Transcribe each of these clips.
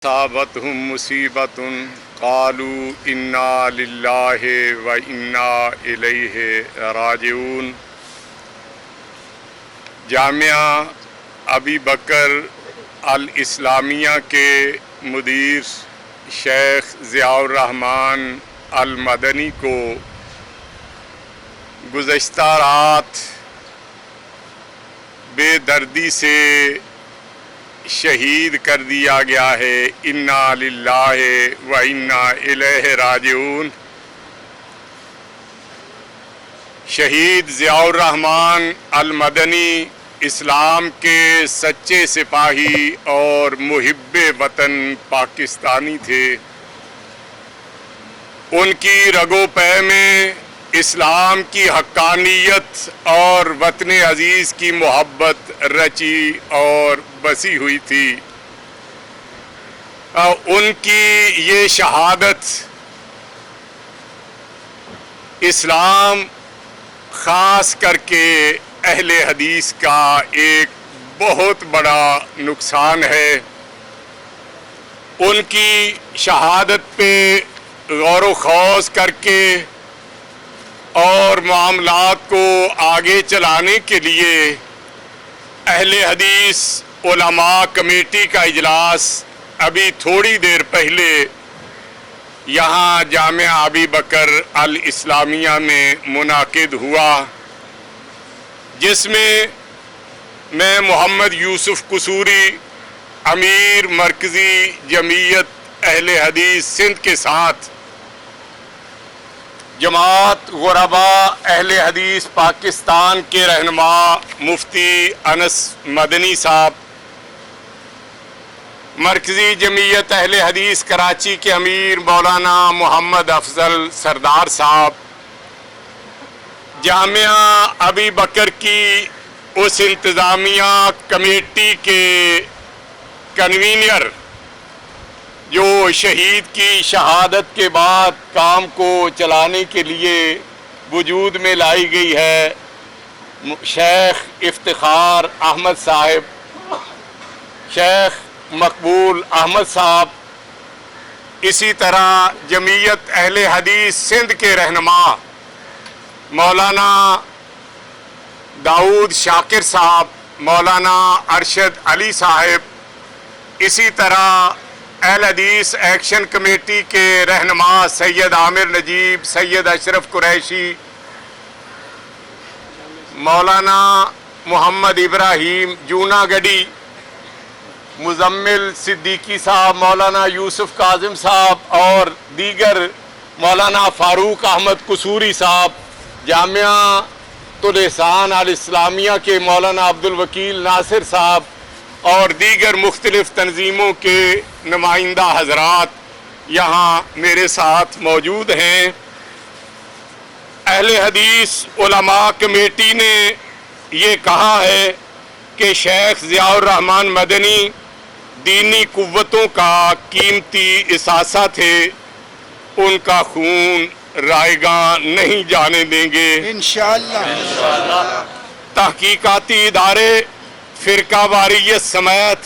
صابتهم مصیبت قالوا انا للہ و انا الیہ راجعون۔ جامعہ ابی بکر الاسلامیہ کے مدیر شیخ ضیاء الرحمن المدنی کو گزشتہ رات بے دردی سے شہید کر دیا گیا ہے۔ انا للہ و انا الیہ راجعون۔ شہید ضیاء الرحمن المدنی اسلام کے سچے سپاہی اور محب وطن پاکستانی تھے۔ ان کی رگ و پے میں اسلام کی حقانیت اور وطن عزیز کی محبت رچی اور بسی ہوئی تھی۔ ان کی یہ شہادت اسلام خاص کر کے اہل حدیث کا ایک بہت بڑا نقصان ہے۔ ان کی شہادت پہ غور و خوض کر کے اور معاملات کو آگے چلانے کے لیے اہل حدیث علماء کمیٹی کا اجلاس ابھی تھوڑی دیر پہلے یہاں جامعہ ابی بکر الاسلامیہ میں منعقد ہوا، جس میں میں محمد یوسف قصوری امیر مرکزی جمعیت اہل حدیث سندھ کے ساتھ جماعت غرباء اہل حدیث پاکستان کے رہنما مفتی انس مدنی صاحب، مرکزی جمعیت اہل حدیث کراچی کے امیر مولانا محمد افضل سردار صاحب، جامعہ ابی بکر کی اس انتظامیہ کمیٹی کے کنوینر جو شہید کی شہادت کے بعد کام کو چلانے کے لیے وجود میں لائی گئی ہے، شیخ افتخار احمد صاحب، شیخ مقبول احمد صاحب، اسی طرح جمعیت اہل حدیث سندھ کے رہنما مولانا داؤد شاکر صاحب، مولانا ارشد علی صاحب، اسی طرح اہل حدیث ایکشن کمیٹی کے رہنما سید عامر نجیب، سید اشرف قریشی، مولانا محمد ابراہیم جونا گڈی، مزمل صدیقی صاحب، مولانا یوسف کاظم صاحب اور دیگر، مولانا فاروق احمد قصوری صاحب، جامعہ الاحسان الاسلامیہ کے مولانا عبدالوکیل ناصر صاحب اور دیگر مختلف تنظیموں کے نمائندہ حضرات یہاں میرے ساتھ موجود ہیں۔ اہل حدیث علماء کمیٹی نے یہ کہا ہے کہ شیخ ضیاء الرحمن مدنی دینی قوتوں کا قیمتی اثاثہ تھے، ان کا خون رائیگاں نہیں جانے دیں گے انشاءاللہ۔ تحقیقاتی ادارے فرقہ واریت سمیت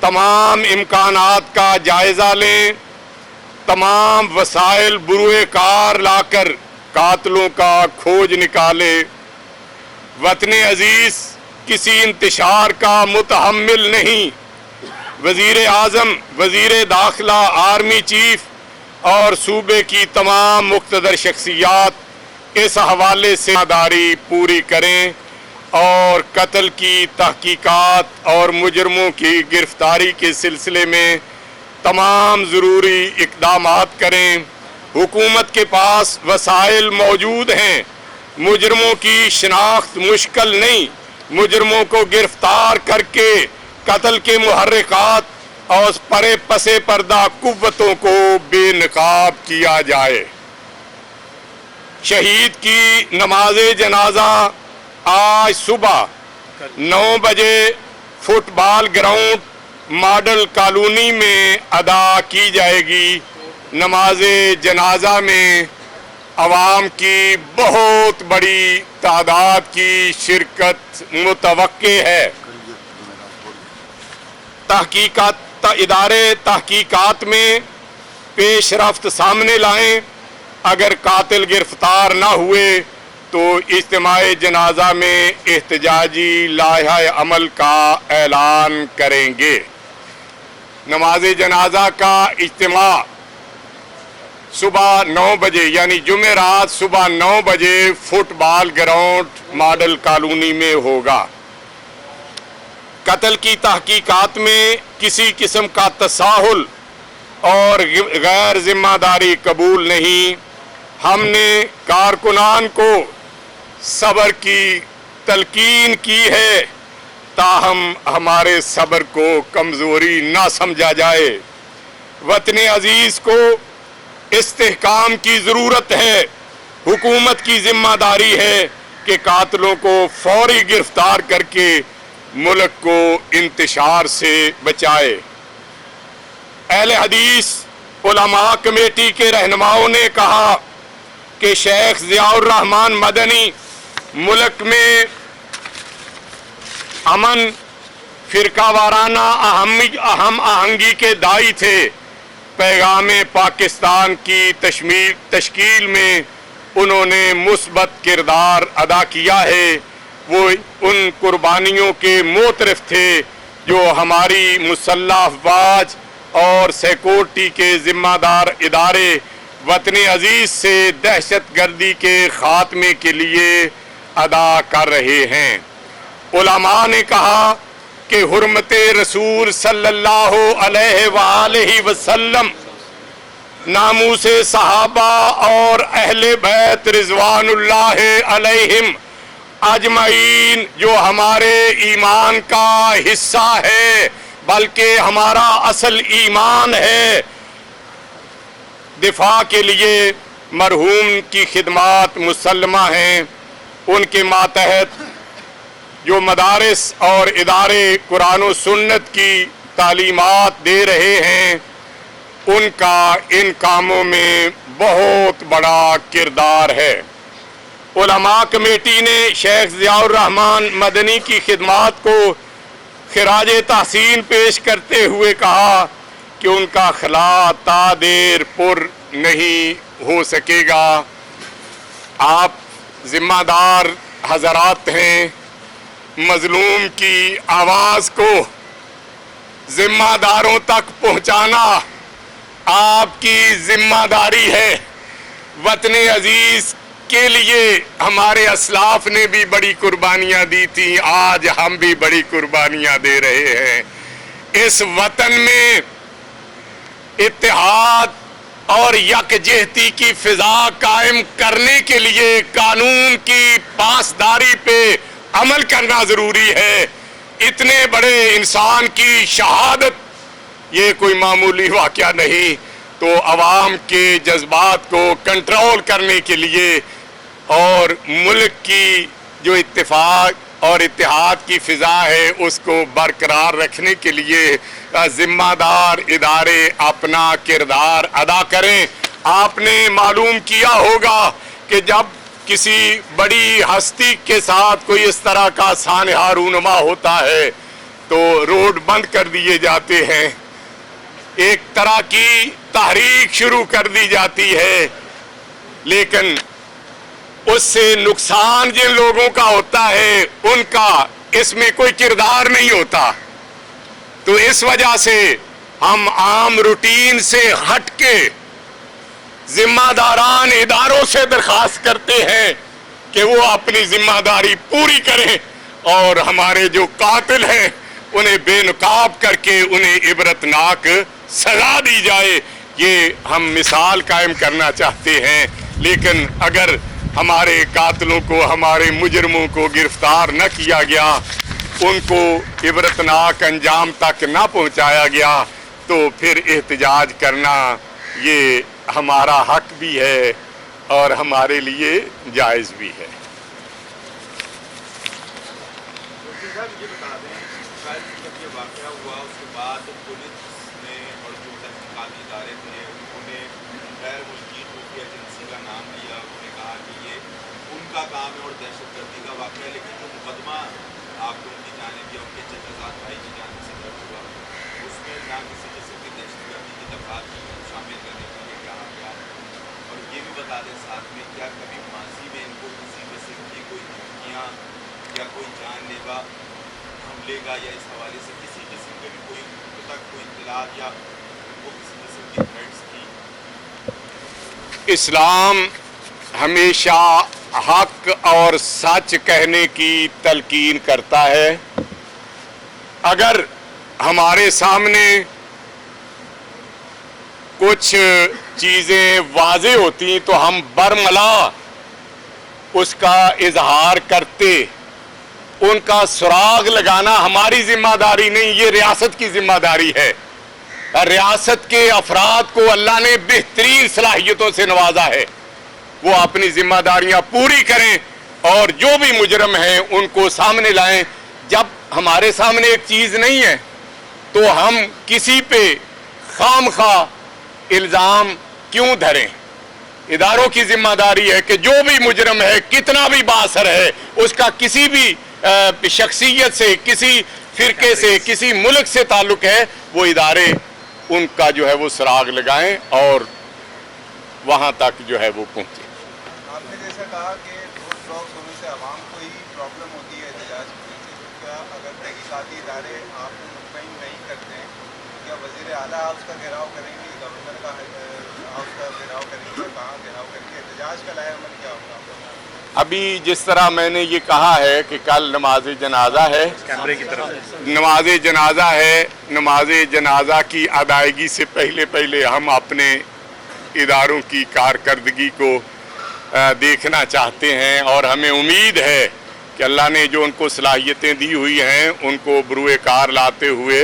تمام امکانات کا جائزہ لیں، تمام وسائل بروئے کار لا کر قاتلوں کا کھوج نکالے۔ وطن عزیز کسی انتشار کا متحمل نہیں۔ وزیر اعظم، وزیر داخلہ، آرمی چیف اور صوبے کی تمام مقتدر شخصیات اس حوالے سے ذمہ داری پوری کریں اور قتل کی تحقیقات اور مجرموں کی گرفتاری کے سلسلے میں تمام ضروری اقدامات کریں۔ حکومت کے پاس وسائل موجود ہیں، مجرموں کی شناخت مشکل نہیں، مجرموں کو گرفتار کر کے قتل کے محرکات اور پس پردہ قوتوں کو بے نقاب کیا جائے۔ شہید کی نماز جنازہ آج صبح 9 بجے فٹ بال گراؤنڈ ماڈل کالونی میں ادا کی جائے گی۔ نماز جنازہ میں عوام کی بہت بڑی تعداد کی شرکت متوقع ہے۔ ادارے تحقیقات میں پیش رفت سامنے لائیں. اگر قاتل گرفتار نہ ہوئے تو اجتماع جنازہ میں احتجاجی لائحہ عمل کا اعلان کریں گے. نماز جنازہ کا اجتماع صبح 9 بجے یعنی جمعرات صبح 9 بجے فٹ بال گراؤنڈ ماڈل کالونی میں ہوگا. قتل کی تحقیقات میں کسی قسم کا تساہل اور غیر ذمہ داری قبول نہیں. ہم نے کارکنان کو صبر کی تلقین کی ہے تاہم ہمارے صبر کو کمزوری نہ سمجھا جائے. وطن عزیز کو استحکام کی ضرورت ہے. حکومت کی ذمہ داری ہے کہ قاتلوں کو فوری گرفتار کر کے ملک کو انتشار سے بچائے. اہل حدیث علماء کمیٹی کے رہنماؤں نے کہا کہ شیخ ضیاء الرحمن مدنی ملک میں امن فرقہ وارانہ اہم آہنگی کے داعی تھے. پیغام پاکستان کی تشکیل میں انہوں نے مثبت کردار ادا کیا ہے. وہ ان قربانیوں کے معترف تھے جو ہماری مسلح افواج اور سیکورٹی کے ذمہ دار ادارے وطن عزیز سے دہشت گردی کے خاتمے کے لیے ادا کر رہے ہیں. علماء نے کہا کہ حرمت رسول صلی اللہ علیہ وآلہ وسلم، ناموس صحابہ اور اہل بیت رضوان اللہ علیہم اجمعین جو ہمارے ایمان کا حصہ ہے بلکہ ہمارا اصل ایمان ہے، دفاع کے لیے مرحوم کی خدمات مسلمہ ہیں. ان کے ماتحت جو مدارس اور ادارے قرآن و سنت کی تعلیمات دے رہے ہیں ان کا ان کاموں میں بہت بڑا کردار ہے. علماء کمیٹی نے شیخ ضیاء الرحمن مدنی کی خدمات کو خراج تحسین پیش کرتے ہوئے کہا کہ ان کا خلا تا دیر پر نہیں ہو سکے گا. آپ ذمہ دار حضرات ہیں. مظلوم کی آواز کو ذمہ داروں تک پہنچانا آپ کی ذمہ داری ہے. وطن عزیز کے لیے ہمارے اسلاف نے بھی بڑی قربانیاں دی تھیں، آج ہم بھی بڑی قربانیاں دے رہے ہیں. اس وطن میں اتحاد اور یکجہتی کی فضا قائم کرنے کے لیے قانون کی پاسداری پہ عمل کرنا ضروری ہے. اتنے بڑے انسان کی شہادت یہ کوئی معمولی واقعہ نہیں. تو عوام کے جذبات کو کنٹرول کرنے کے لیے اور ملک کی جو اتفاق اور اتحاد کی فضا ہے اس کو برقرار رکھنے کے لیے ذمہ دار ادارے اپنا کردار ادا کریں. آپ نے معلوم کیا ہوگا کہ جب کسی بڑی ہستی کے ساتھ کوئی اس طرح کا سانحہ رونما ہوتا ہے تو روڈ بند کر دیے جاتے ہیں، ایک طرح کی تحریک شروع کر دی جاتی ہے، لیکن اس سے نقصان جن لوگوں کا ہوتا ہے ان کا اس میں کوئی کردار نہیں ہوتا. تو اس وجہ سے ہم عام روٹین سے ہٹ کے ذمہ داران اداروں سے درخواست کرتے ہیں کہ وہ اپنی ذمہ داری پوری کریں اور ہمارے جو قاتل ہیں انہیں بے نقاب کر کے انہیں عبرتناک سزا دی جائے. یہ ہم مثال قائم کرنا چاہتے ہیں، لیکن اگر ہمارے قاتلوں کو، ہمارے مجرموں کو گرفتار نہ کیا گیا، ان کو عبرتناک انجام تک نہ پہنچایا گیا تو پھر احتجاج کرنا یہ ہمارا حق بھی ہے اور ہمارے لیے جائز بھی ہے. یہ بتا دیں جب یہ واقعہ ہوا اس کے بعد پولیس نے اور جو تحقیقاتی ادارے تھے انہوں نے غیر ملکی خفیہ ایجنسی کا نام لیا. انہوں نے کہا کہ یہ ان کا کام ہے اور دہشت گردی کا واقعہ ہے، لیکن جو مقدمہ آپ لوگوں کی جانب یا ان کے چچا زاد بھائی کی جانب سے درج ہوا اس میں نہ کسی قسم کی دہشت گردی کی دفعات شامل کرنے کے لیے کہا گیا. اور یہ بھی بتا دیں ساتھ میں کیا کبھی ماضی میں ان کو کسی قسم کی کوئی دھمکیاں یا کوئی جان لیوا حملے کا یا اس حوالے سے کسی قسم کے بھی کوئی تک کوئی اطلاعات یا ان کو کسی قسم کی تھریٹس کی؟ اسلام ہمیشہ حق اور سچ کہنے کی تلقین کرتا ہے. اگر ہمارے سامنے کچھ چیزیں واضح ہوتی تو ہم برملا اس کا اظہار کرتے. ان کا سراغ لگانا ہماری ذمہ داری نہیں، یہ ریاست کی ذمہ داری ہے. ریاست کے افراد کو اللہ نے بہترین صلاحیتوں سے نوازا ہے، وہ اپنی ذمہ داریاں پوری کریں اور جو بھی مجرم ہیں ان کو سامنے لائیں. جب ہمارے سامنے ایک چیز نہیں ہے تو ہم کسی پہ خام خواہ الزام کیوں دھریں؟ اداروں کی ذمہ داری ہے کہ جو بھی مجرم ہے، کتنا بھی بااثر ہے، اس کا کسی بھی شخصیت سے، کسی فرقے سے، کسی ملک سے تعلق ہے، وہ ادارے ان کا جو ہے وہ سراغ لگائیں اور وہاں تک جو ہے وہ پہنچے. آپ نے جیسا کہا کہ روڈ بلاک ہونے سے عوام کو ہی پرابلم ہوتی ہے احتجاج کرنے سے، تو کیا اگر تحقیقاتی ادارے آپ کو مطمئن نہیں کرتے ہیں کیا وزیر اعلیٰ ہاؤس کا گھیراؤ کریں گے، گورنر کا ہاؤس کا گھیراؤ کریں گے، کہاں گھیراؤ کریں گے، احتجاج کا لائحہ عمل کیا ہوگا؟ ابھی جس طرح میں نے یہ کہا ہے کہ کل نماز جنازہ ہے، نماز جنازہ ہے، نماز جنازہ کی ادائیگی سے پہلے ہم اپنے اداروں کی کارکردگی کو دیکھنا چاہتے ہیں اور ہمیں امید ہے کہ اللہ نے جو ان کو صلاحیتیں دی ہوئی ہیں ان کو بروئے کار لاتے ہوئے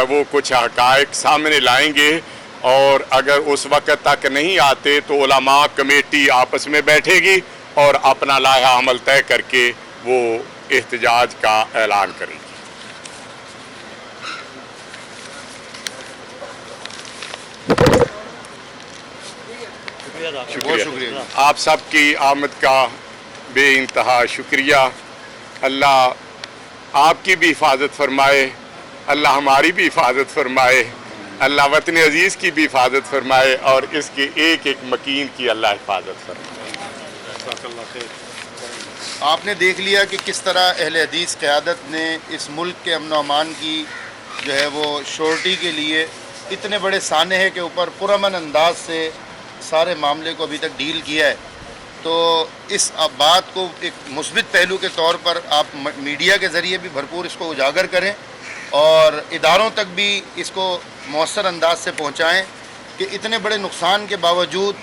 وہ کچھ حقائق سامنے لائیں گے. اور اگر اس وقت تک نہیں آتے تو علماء کمیٹی آپس میں بیٹھے گی اور اپنا لائحہ عمل طے کر کے وہ احتجاج کا اعلان کریں گی. شکریہ. آپ سب کی آمد کا بے انتہا شکریہ. اللہ آپ کی بھی حفاظت فرمائے، اللہ ہماری بھی حفاظت فرمائے، اللہ وطن عزیز کی بھی حفاظت فرمائے اور اس کے ایک ایک مکین کی اللہ حفاظت فرمائے. آپ نے دیکھ لیا کہ کس طرح اہل حدیث قیادت نے اس ملک کے امن و امان کی جو ہے وہ شورٹی کے لیے اتنے بڑے سانحے کے اوپر پرامن انداز سے سارے معاملے کو ابھی تک ڈیل کیا ہے. تو اس بات کو ایک مثبت پہلو کے طور پر آپ میڈیا کے ذریعے بھی بھرپور اس کو اجاگر کریں اور اداروں تک بھی اس کو مؤثر انداز سے پہنچائیں کہ اتنے بڑے نقصان کے باوجود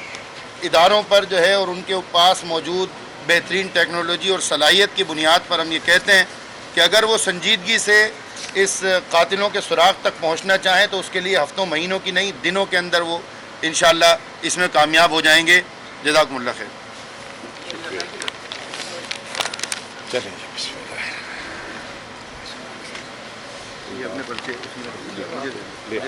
اداروں پر جو ہے اور ان کے پاس موجود بہترین ٹیکنالوجی اور صلاحیت کی بنیاد پر ہم یہ کہتے ہیں کہ اگر وہ سنجیدگی سے اس قاتلوں کے سراغ تک پہنچنا چاہیں تو اس کے لیے ہفتوں مہینوں کی نہیں دنوں کے اندر وہ انشاءاللہ اس میں کامیاب ہو جائیں گے. جزاکم اللہ خیر. چلیں یہ اپنے پرچے جی